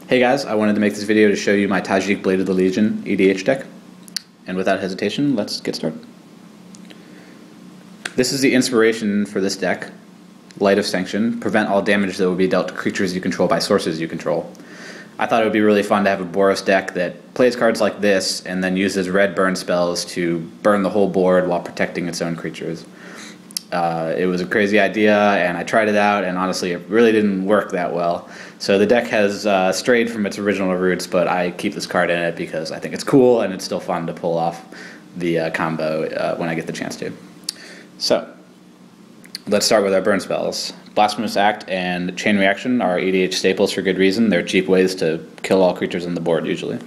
Hey guys, I wanted to make this video to show you my Tajic Blade of the Legion EDH deck. And without hesitation, let's get started. This is the inspiration for this deck. Light of Sanction. Prevent all damage that will be dealt to creatures you control by sources you control. I thought it would be really fun to have a Boros deck that plays cards like this and then uses red burn spells to burn the whole board while protecting its own creatures. It was a crazy idea, and I tried it out, and honestly, it really didn't work that well. So the deck has strayed from its original roots, but I keep this card in it because I think it's cool, and it's still fun to pull off the combo when I get the chance to. So, let's start with our burn spells. Blasphemous Act and Chain Reaction are EDH staples for good reason. They're cheap ways to kill all creatures on the board, usually.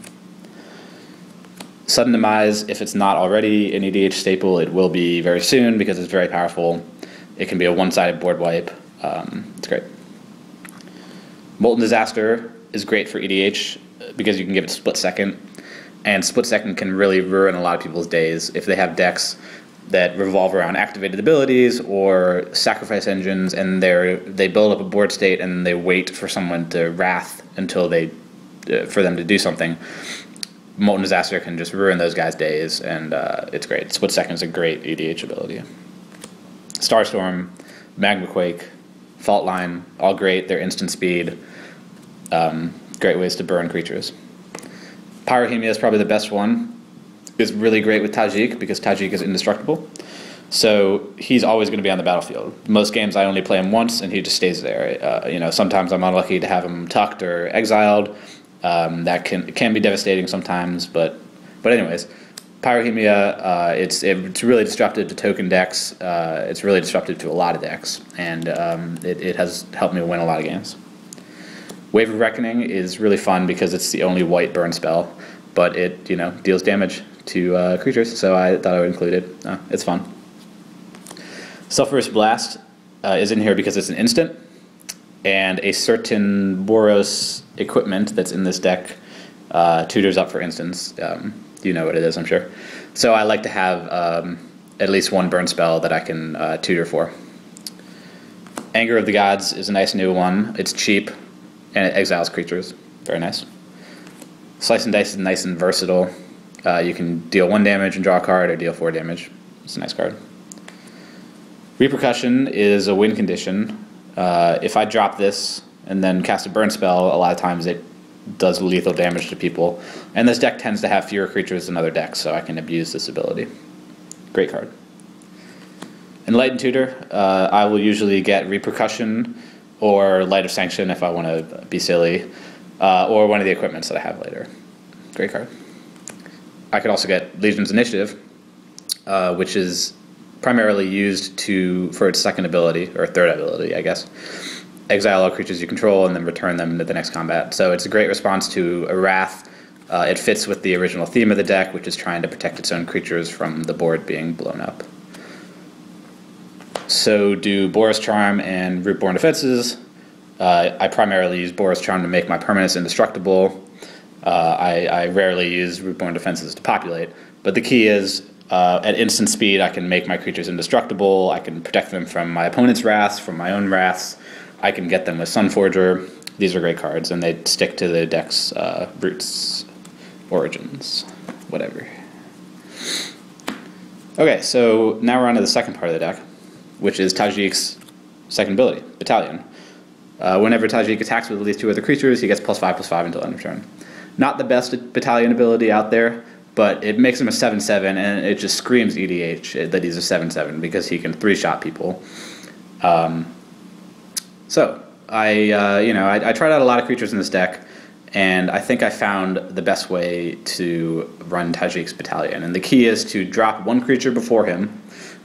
Sudden Demise, if it's not already an EDH staple, it will be very soon because it's very powerful. It can be a one-sided board wipe. It's great. Molten Disaster is great for EDH because you can give it Split Second, and Split Second can really ruin a lot of people's days if they have decks that revolve around activated abilities or sacrifice engines, and they build up a board state and they wait for someone to wrath until for them to do something. Molten Disaster can just ruin those guys' days, and it's great. Split Second is a great EDH ability. Starstorm, Magma Quake, Fault Line, all great. They're instant speed. Great ways to burn creatures. Pyrohemia is probably the best one. It's really great with Tajic because Tajic is indestructible. So he's always going to be on the battlefield. Most games I only play him once, and he just stays there. Sometimes I'm unlucky to have him tucked or exiled. That can be devastating sometimes, but anyways, Pyrohemia, it's really disruptive to token decks. It's really disruptive to a lot of decks, and it has helped me win a lot of games. Wave of Reckoning is really fun because it's the only white burn spell, but it deals damage to creatures, so I thought I would include it. It's fun. Sulphurous Blast is in here because it's an instant, and a certain Boros equipment that's in this deck tutors up for instance. You know what it is, I'm sure. So I like to have at least one burn spell that I can tutor for. Anger of the Gods is a nice new one. It's cheap, and it exiles creatures. Very nice. Slice and Dice is nice and versatile. You can deal 1 damage and draw a card, or deal 4 damage. It's a nice card. Repercussion is a win condition. If I drop this and then cast a burn spell, a lot of times it does lethal damage to people. And this deck tends to have fewer creatures than other decks, so I can abuse this ability. Great card. Enlightened Tutor, I will usually get Repercussion or Light of Sanction if I want to be silly, or one of the equipments that I have later. Great card. I could also get Legion's Initiative, which is primarily used for its second ability, or third ability, I guess. Exile all creatures you control and then return them to the next combat. So it's a great response to a Wrath. It fits with the original theme of the deck, which is trying to protect its own creatures from the board being blown up. So do Boros Charm and Rootborn Defenses. I primarily use Boros Charm to make my permanents indestructible. I rarely use Rootborn Defenses to populate, but the key is at instant speed, I can make my creatures indestructible. I can protect them from my opponent's wraths, from my own wraths. I can get them with Sunforger. These are great cards, and they stick to the deck's roots, origins, whatever. Okay, so now we're on to the second part of the deck, which is Tajic's second ability, Battalion. Whenever Tajic attacks with at least 2 other creatures, he gets +5/+5 until end of turn. Not the best Battalion ability out there, but it makes him a 7/7, and it just screams EDH that he's a 7/7 because he can 3-shot people. So I tried out a lot of creatures in this deck, and I think I found the best way to run Tajic's Battalion. And the key is to drop 1 creature before him.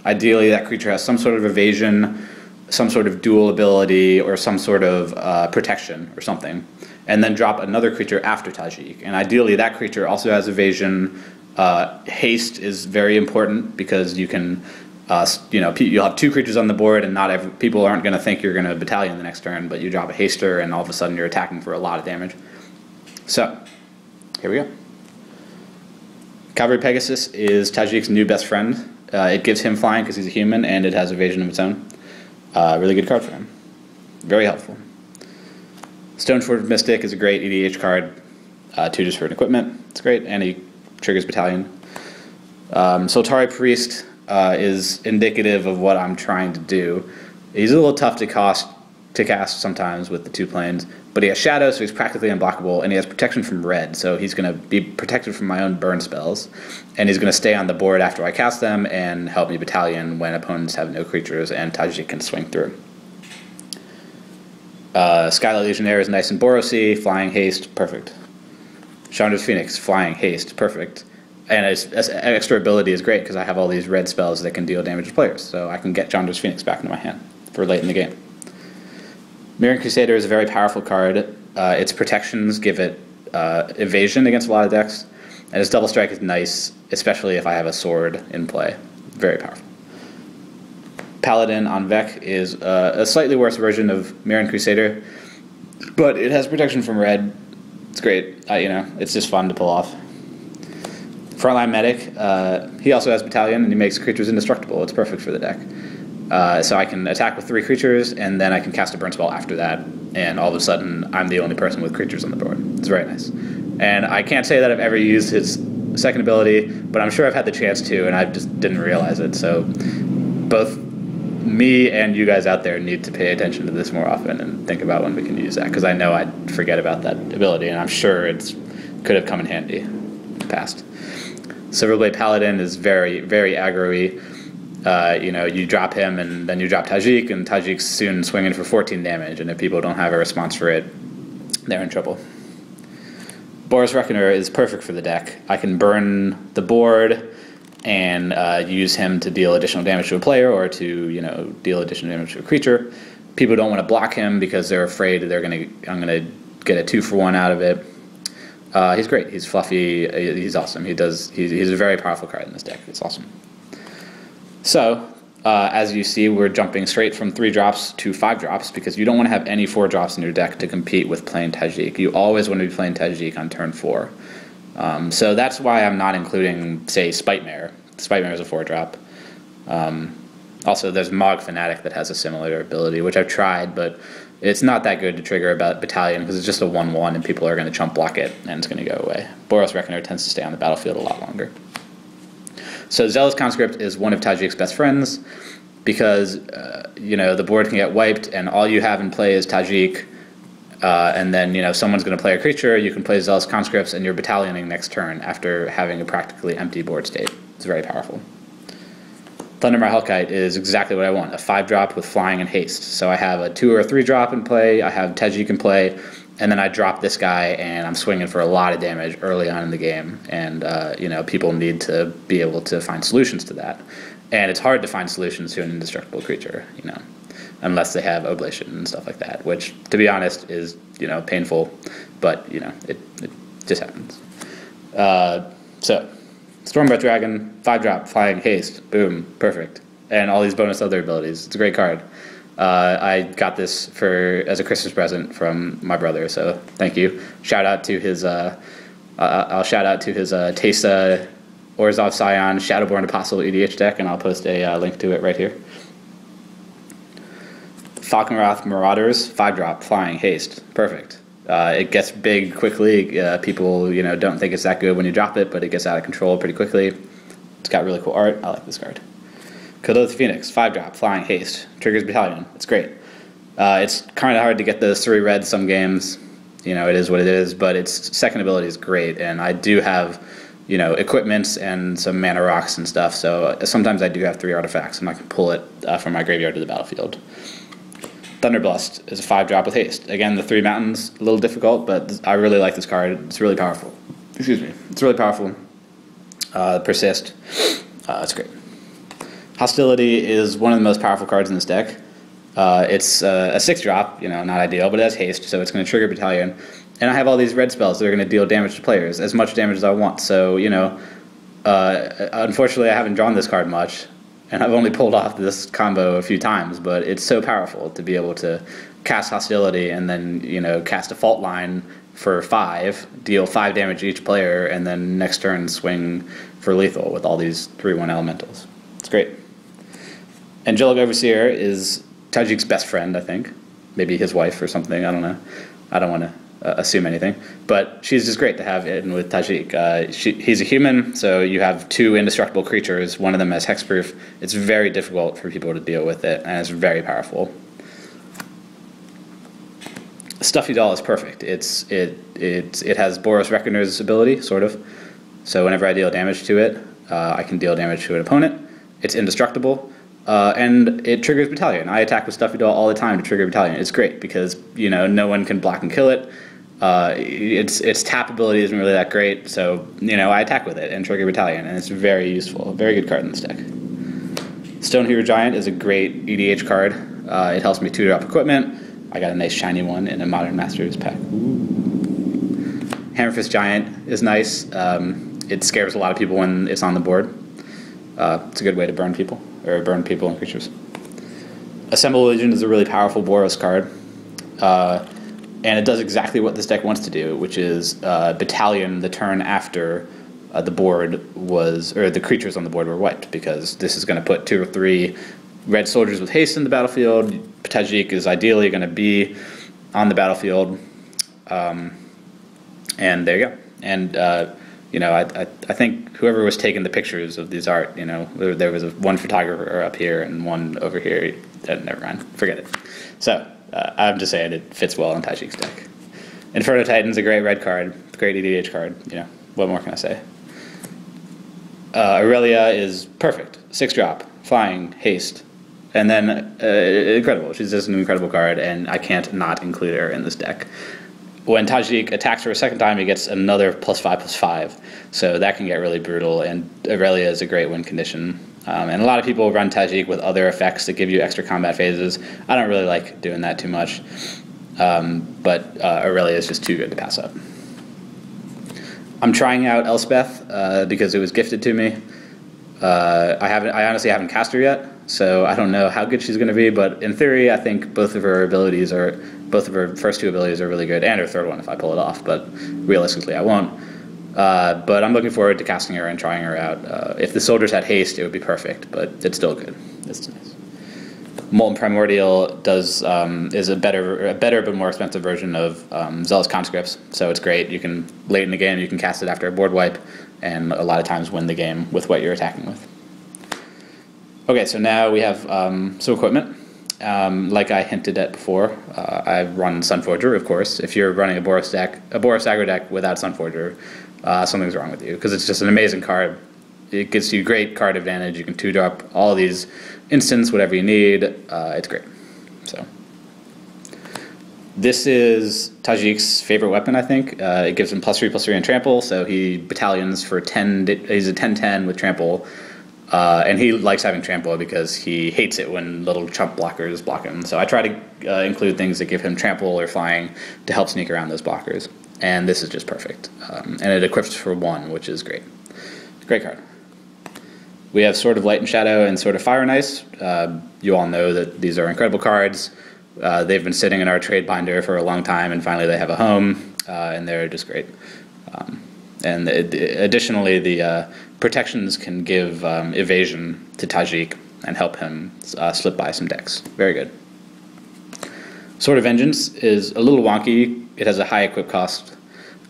Ideally, that creature has some sort of evasion, some sort of dual ability, or some sort of protection or something, and then drop another creature after Tajic. And ideally, that creature also has evasion. Haste is very important because you can, you'll have 2 creatures on the board, and people aren't going to think you're going to Battalion the next turn, but you drop a Haster, and all of a sudden you're attacking for a lot of damage. So, here we go. Cavalry Pegasus is Tajic's new best friend. It gives him flying because he's a human, and it has evasion of its own. Really good card for him. Very helpful. Stoneforge Mystic is a great EDH card, 2 just for an equipment. It's great, and he triggers Battalion. Soltari Priest is indicative of what I'm trying to do. He's a little tough to cast sometimes with the 2 planes, but he has Shadow, so he's practically unblockable, and he has protection from red, so he's going to be protected from my own burn spells, and he's going to stay on the board after I cast them and help me Battalion when opponents have no creatures and Tajic can swing through. Skylight Legionnaire is nice and Borosy, flying haste, perfect. Chandra's Phoenix, flying haste, perfect. And its extra ability is great because I have all these red spells that can deal damage to players, so I can get Chandra's Phoenix back into my hand for late in the game. Mirran Crusader is a very powerful card. Its protections give it evasion against a lot of decks, and its double strike is nice, especially if I have a sword in play. Very powerful. Paladin on Vec is a slightly worse version of Mirran Crusader, but it has protection from red. It's great. It's just fun to pull off. Frontline Medic, he also has Battalion, and he makes creatures indestructible. It's perfect for the deck. So I can attack with 3 creatures, and then I can cast a burn spell after that, and all of a sudden I'm the only person with creatures on the board. It's very nice. And I can't say that I've ever used his second ability, but I'm sure I've had the chance to, and I just didn't realize it. So both me and you guys out there need to pay attention to this more often and think about when we can use that, because I know I'd forget about that ability, and I'm sure it could have come in handy in the past. Silverblade Paladin is very, very aggro-y. You drop him, and then you drop Tajic, and Tajic's soon swinging for 14 damage, and if people don't have a response for it, they're in trouble. Boros Reckoner is perfect for the deck. I can burn the board and use him to deal additional damage to a player, or to deal additional damage to a creature. People don't want to block him because they're afraid I'm gonna get a 2-for-1 out of it. He's great. He's fluffy. He's awesome. He's a very powerful card in this deck. It's awesome. So, as you see, we're jumping straight from 3 drops to 5 drops because you don't want to have any 4 drops in your deck to compete with playing Tajic. You always want to be playing Tajic on turn 4. So that's why I'm not including, say, Spite-Mare. Spite-Mare is a 4-drop. Also, there's Mog Fanatic that has a similar ability, which I've tried, but it's not that good to trigger about Battalion because it's just a 1/1 and people are going to chump block it and it's going to go away. Boros Reckoner tends to stay on the battlefield a lot longer. So Zealous Conscript is one of Tajic's best friends because the board can get wiped and all you have in play is Tajic, and then someone's going to play a creature. You can play Zealous Conscripts and you're battalioning next turn after having a practically empty board state. It's very powerful. Thundermire Hellkite is exactly what I want, a 5-drop with flying and haste. So I have a 2 or a 3-drop in play, I have Tajic in play, and then I drop this guy and I'm swinging for a lot of damage early on in the game. And people need to be able to find solutions to that. And it's hard to find solutions to an indestructible creature, unless they have Oblation and stuff like that, which, to be honest, is painful, but it just happens. So Stormbreath Dragon, 5-drop, flying, haste, boom, perfect. And all these bonus other abilities. It's a great card. I got this as a Christmas present from my brother, so thank you. Shout out to his, I'll shout out to his Teysa Orzhov Scion Shadowborn Apostle EDH deck, and I'll post a link to it right here. Falkenrath Marauders, 5-drop, flying, haste, perfect. It gets big quickly. People, don't think it's that good when you drop it, but it gets out of control pretty quickly. It's got really cool art. I like this card. Kadoth Phoenix, 5-drop, flying, haste, triggers Battalion. It's great. It's kind of hard to get those 3 reds some games. It is what it is, but its second ability is great, and I do have, equipments and some mana rocks and stuff, so sometimes I do have 3 artifacts, and I can pull it from my graveyard to the battlefield. Thunderblast is a 5-drop with haste. Again, the 3 mountains, a little difficult, but I really like this card. It's really powerful. Excuse me. It's really powerful. Persist. It's great. Hostility is one of the most powerful cards in this deck. It's a 6-drop, not ideal, but it has haste, so it's going to trigger Battalion. And I have all these red spells that are going to deal damage to players, as much damage as I want. So, unfortunately I haven't drawn this card much. And I've only pulled off this combo a few times, but it's so powerful to be able to cast Hostility and then, cast a Fault Line for 5, deal 5 damage to each player, and then next turn swing for lethal with all these 3/1 elementals. It's great. Angelic Overseer is Tajic's best friend, I think. Maybe his wife or something, I don't know. I don't want to assume anything, but she's just great to have in with Tajic. He's a human, so you have 2 indestructible creatures. One of them has hexproof. It's very difficult for people to deal with it, and it's very powerful. Stuffy Doll is perfect. It has Boros Reckoner's ability, sort of. So whenever I deal damage to it, I can deal damage to an opponent. It's indestructible, and it triggers Battalion. I attack with Stuffy Doll all the time to trigger Battalion. It's great because no one can block and kill it. Its tap ability isn't really that great, so I attack with it and trigger Battalion, and it's very useful. Very good card in this deck. Stone Hero Giant is a great EDH card. It helps me 2-drop equipment. I got a nice shiny one in a Modern Masters pack. Ooh. Hammerfist Giant is nice. It scares a lot of people when it's on the board. It's a good way to burn people, or burn people and creatures. Assemble Legion is a really powerful Boros card. And it does exactly what this deck wants to do, which is Battalion the turn after the board was, or the creatures on the board were wiped, because this is going to put 2 or 3 red soldiers with haste in the battlefield. Tajic is ideally going to be on the battlefield, and there you go. And I think whoever was taking the pictures of these art, there was one photographer up here and one over here. Never mind, forget it. So I'm just saying it fits well in Tajic's deck. Inferno Titan's a great red card, great EDH card. What more can I say? Aurelia is perfect. 6-drop, flying, haste. And then incredible. She's just an incredible card, and I can't not include her in this deck. When Tajic attacks her a second time, he gets another +5/+5. So that can get really brutal, and Aurelia is a great win condition. And a lot of people run Tajic with other effects that give you extra combat phases. I don't really like doing that too much, but Aurelia is just too good to pass up. I'm trying out Elspeth because it was gifted to me. I honestly haven't cast her yet, so I don't know how good she's going to be, but in theory I think both of her first 2 abilities are really good, and her third one if I pull it off, but realistically I won't. But I'm looking forward to casting her and trying her out. If the soldiers had haste, it would be perfect, but it's still good. It's nice. Molten Primordial is a better but more expensive version of Zealous Conscripts, so it's great. You can, late in the game, you can cast it after a board wipe, and a lot of times win the game with what you're attacking with. Okay, so now we have some equipment. Like I hinted at before, I run Sunforger, of course. If you're running a Boros Aggro deck without Sunforger, something's wrong with you, because it's just an amazing card. It gives you great card advantage. You can 2-drop all these instants, whatever you need. It's great. So this is Tajic's favorite weapon, I think. It gives him +3/+3 and trample, so he battalions for 10. He's a 10/10 with trample. And he likes having trample because he hates it when little chump blockers block him. So I try to include things that give him trample or flying to help sneak around those blockers. And this is just perfect. And it equips for 1, which is great. Great card. We have Sword of Light and Shadow and Sword of Fire and Ice. You all know that these are incredible cards. They've been sitting in our trade binder for a long time, and finally they have a home, and they're just great. And additionally, the protections can give evasion to Tajic and help him slip by some decks. Very good. Sword of Vengeance is a little wonky. It has a high equip cost,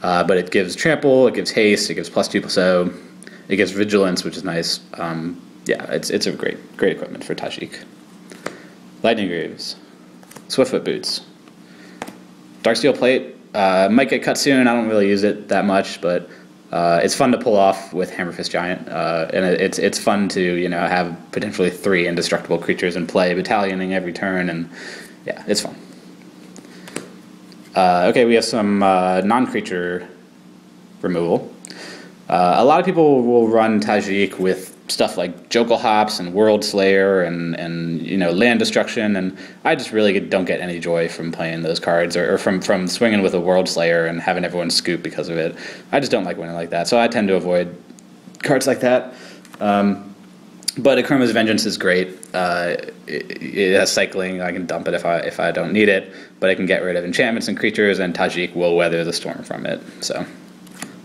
but it gives trample, it gives haste, it gives +2/+0, it gives vigilance, which is nice. Yeah, it's a great equipment for Tajic. Lightning Greaves, Swiftfoot Boots, Darksteel Plate. Might get cut soon. I don't really use it that much, but it's fun to pull off with Hammerfist Giant, and it's fun to have potentially 3 indestructible creatures in play, battalioning every turn, and yeah, it's fun. Okay, we have some non-creature removal. A lot of people will run Tajic with stuff like Jokel Hops and World Slayer and land destruction, and I just really don't get any joy from playing those cards, or from swinging with a World Slayer and having everyone scoop because of it. I just don't like winning like that, so I tend to avoid cards like that. But Akroma's Vengeance is great. It has cycling. I can dump it if I don't need it, but I can get rid of enchantments and creatures, and Tajic will weather the storm from it. So,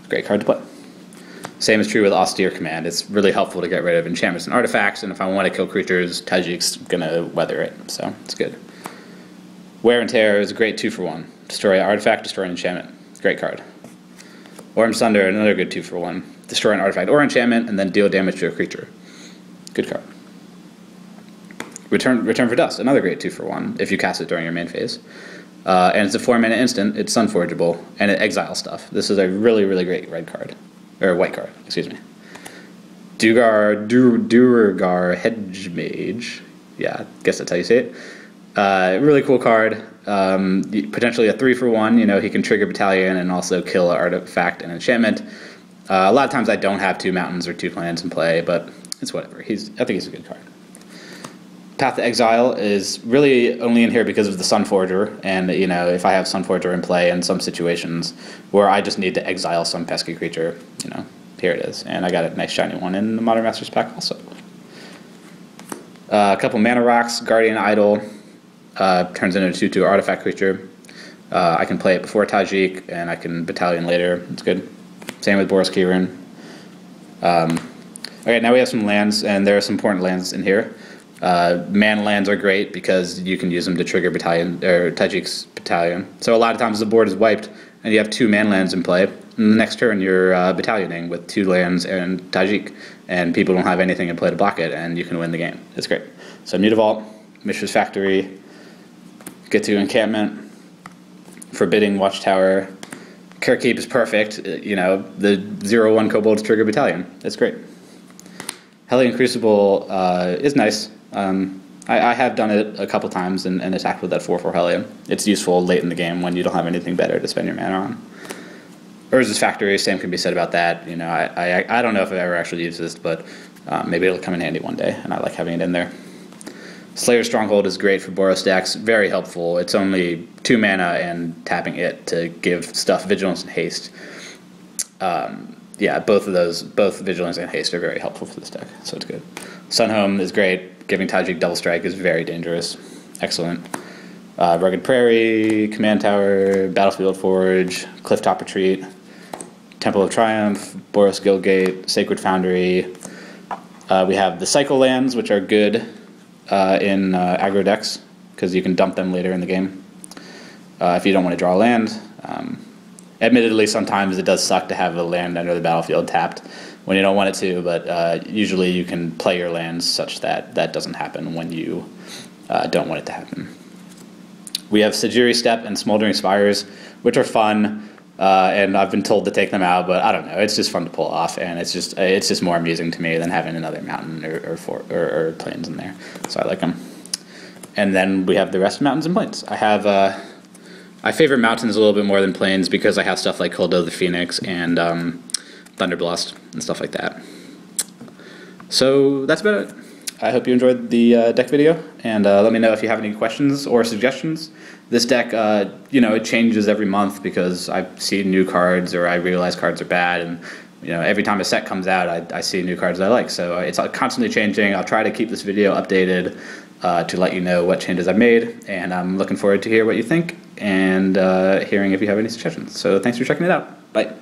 great card to play. Same is true with Austere Command. It's really helpful to get rid of enchantments and artifacts, and if I want to kill creatures, Tajic's going to weather it, so it's good. Wear and Tear is a great 2-for-1. Destroy artifact, destroy an enchantment. Great card. Orange Thunder, another good 2-for-1. Destroy an artifact or enchantment, and then deal damage to a creature. Good card. Return for Dust, another great 2-for-1 if you cast it during your main phase. And it's a 4-mana instant, it's Sunforgeable, and it exiles stuff. This is a really, really great red card. Or white card, excuse me. Duergar Hedgemage. Yeah, I guess that's how you say it. Really cool card. Potentially a 3-for-1. You know, he can trigger Battalion and also kill an artifact and enchantment. A lot of times I don't have 2 mountains or 2 planets in play, but it's whatever. I think he's a good card. Path to Exile is really only in here because of the Sunforger, and you know, if I have Sunforger in play in some situations where I just need to exile some pesky creature, you know, here it is. And I got a nice shiny one in the Modern Masters pack also. A couple mana rocks, Guardian Idol, turns into a 2/2 artifact creature. I can play it before Tajic, and I can Battalion later. It's good. Same with Boros Keyrune. Okay, now we have some lands, and there are some important lands in here. Mana lands are great because you can use them to trigger Battalion or Tajic's Battalion. So a lot of times the board is wiped, and you have 2 mana lands in play. And the next turn you're Battalioning with 2 lands and Tajic, and people don't have anything in play to block it, and you can win the game. It's great. So Mutavault, Mishra's Factory, get to Encampment, Forbidding Watchtower. Carekeep is perfect. You know, the 0/1 Kobolds trigger Battalion. It's great. Hellion Crucible is nice. I have done it a couple times and attacked with that 4/4 Hellion. It's useful late in the game when you don't have anything better to spend your mana on. Urza's Factory, same can be said about that. You know, I don't know if I've ever actually used this, but maybe it'll come in handy one day, and I like having it in there. Slayer's Stronghold is great for Boros decks, very helpful. It's only 2 mana and tapping it to give stuff Vigilance and Haste. Yeah, both Vigilance and Haste are very helpful for this deck, so it's good. Sunhome is great. Giving Tajic Double Strike is very dangerous. Excellent. Rugged Prairie, Command Tower, Battlefield Forge, Clifftop Retreat, Temple of Triumph, Boros Guildgate, Sacred Foundry. We have the Cycle lands, which are good in aggro decks, because you can dump them later in the game if you don't want to draw a land. Admittedly, sometimes it does suck to have a land under the battlefield tapped when you don't want it to, but usually you can play your lands such that that doesn't happen when you don't want it to happen. We have Sajiri Step and Smoldering Spires, which are fun, and I've been told to take them out, but I don't know. It's just fun to pull off, and it's just more amusing to me than having another mountain or plains in there. So I like them. And then we have the rest of mountains and plains. I favor mountains a little bit more than plains because I have stuff like Koldo the Phoenix and Thunderblast and stuff like that. So that's about it. I hope you enjoyed the deck video, and let me know if you have any questions or suggestions. This deck, you know, it changes every month because I see new cards or I realize cards are bad, and you know, every time a set comes out, I see new cards I like. So it's constantly changing. I'll try to keep this video updated to let you know what changes I've made, and I'm looking forward to hear what you think and hearing if you have any suggestions. So thanks for checking it out. Bye.